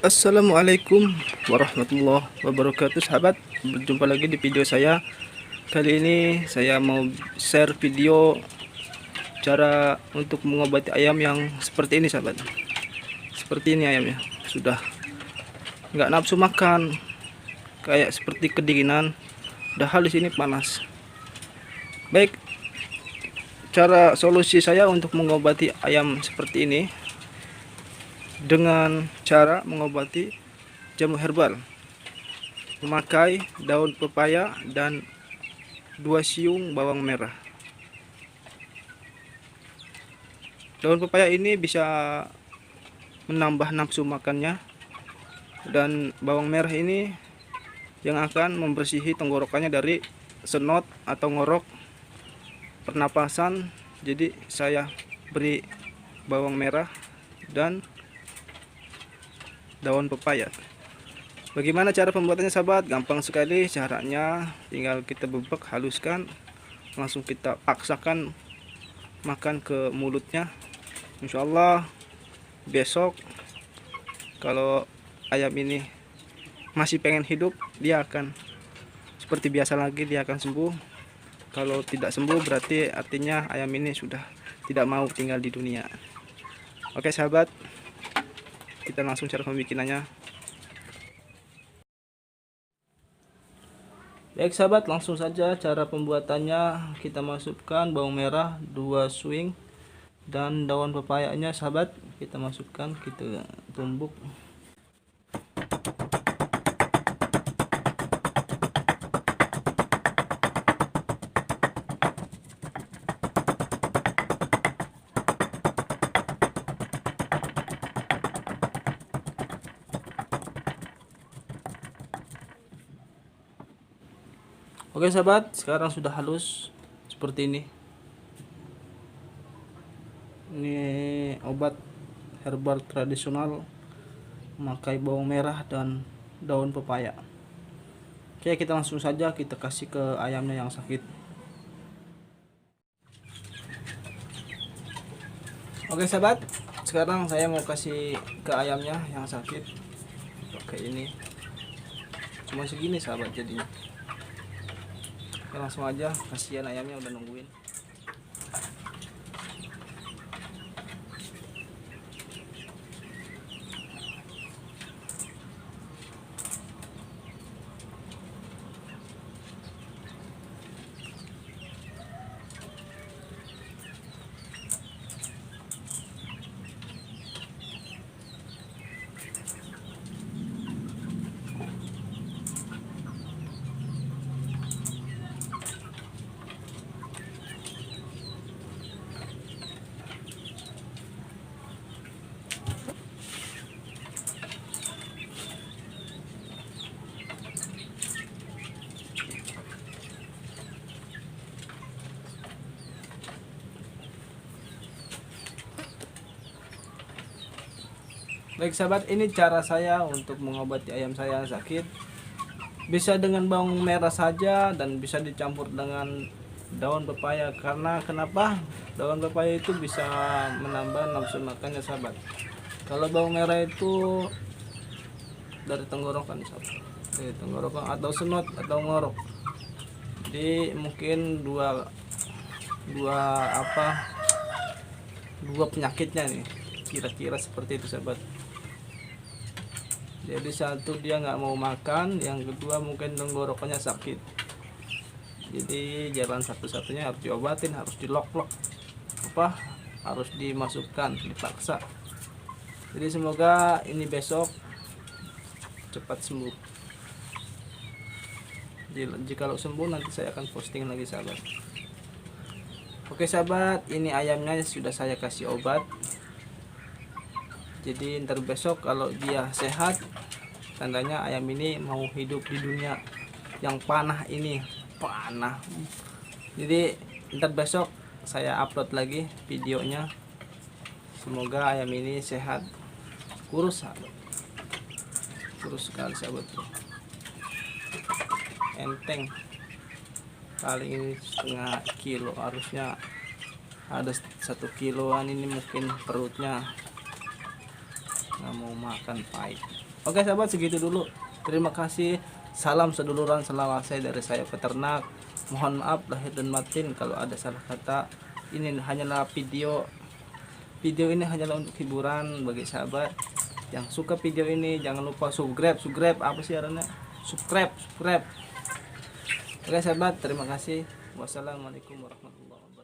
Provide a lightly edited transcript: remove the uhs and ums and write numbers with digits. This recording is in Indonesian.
Assalamualaikum warahmatullahi wabarakatuh, sahabat. Berjumpa lagi di video saya. Kali ini saya mau share video cara untuk mengobati ayam yang seperti ini, sahabat. Seperti ini ayamnya, sudah nggak nafsu makan, kayak seperti kedinginan. Padahal di sini panas. Baik, cara solusi saya untuk mengobati ayam seperti ini dengan cara mengobati jamu herbal, memakai daun pepaya dan 2 siung bawang merah. Daun pepaya ini bisa menambah nafsu makannya, dan bawang merah ini yang akan membersihi tenggorokannya dari senot atau ngorok pernapasan. Jadi saya beri bawang merah dan daun pepaya. Bagaimana cara pembuatannya, sahabat? Gampang sekali caranya, tinggal kita bebek, haluskan, langsung kita paksakan makan ke mulutnya. Insya Allah besok kalau ayam ini masih pengen hidup, dia akan seperti biasa lagi, dia akan sembuh. Kalau tidak sembuh berarti artinya ayam ini sudah tidak mau tinggal di dunia. Oke sahabat, kita langsung cara pembikinannya. Baik sahabat, langsung saja cara pembuatannya. Kita masukkan bawang merah 2 swing dan daun pepayanya, sahabat. Kita masukkan, kita tumbuk. Oke sahabat, sekarang sudah halus seperti ini. Ini obat herbal tradisional memakai bawang merah dan daun pepaya. Oke, kita langsung saja kita kasih ke ayamnya yang sakit. Oke sahabat, sekarang saya mau kasih ke ayamnya yang sakit pakai ini. Cuma segini sahabat jadinya. Oke, langsung aja, kasihan ayamnya udah nungguin. Baik sahabat, ini cara saya untuk mengobati ayam saya sakit. Bisa dengan bawang merah saja dan bisa dicampur dengan daun pepaya. Karena kenapa? Daun pepaya itu bisa menambah nafsu makannya, sahabat. Kalau bawang merah itu dari tenggorokan, sahabat. Dari tenggorokan atau senot atau ngorok. Jadi mungkin dua penyakitnya nih, kira-kira seperti itu sahabat. Jadi satu, dia nggak mau makan, yang kedua mungkin tenggorokannya sakit. Jadi jalan satu-satunya harus diobatin, harus dilok-lok, harus dimasukkan, dipaksa. Jadi semoga ini besok cepat sembuh. Jika sembuh nanti saya akan posting lagi sahabat. Oke sahabat, ini ayamnya sudah saya kasih obat. Jadi ntar besok kalau dia sehat, tandanya ayam ini mau hidup di dunia yang panah ini. Panah. Jadi ntar besok saya upload lagi videonya. Semoga ayam ini sehat, kurus sahabat. Kurus sekali sahabat. Enteng. Paling ini setengah kilo, harusnya ada 1 kiloan. Ini mungkin perutnya nggak mau makan pahit. Oke sahabat, segitu dulu. Terima kasih. Salam seduluran selawase dari saya peternak. Mohon maaf lahir dan batin kalau ada salah kata. Ini hanyalah video ini hanyalah untuk hiburan bagi sahabat. Yang suka video ini jangan lupa subscribe apa sih arahnya? Subscribe. Oke sahabat, terima kasih. Wassalamualaikum warahmatullahi wabarakatuh.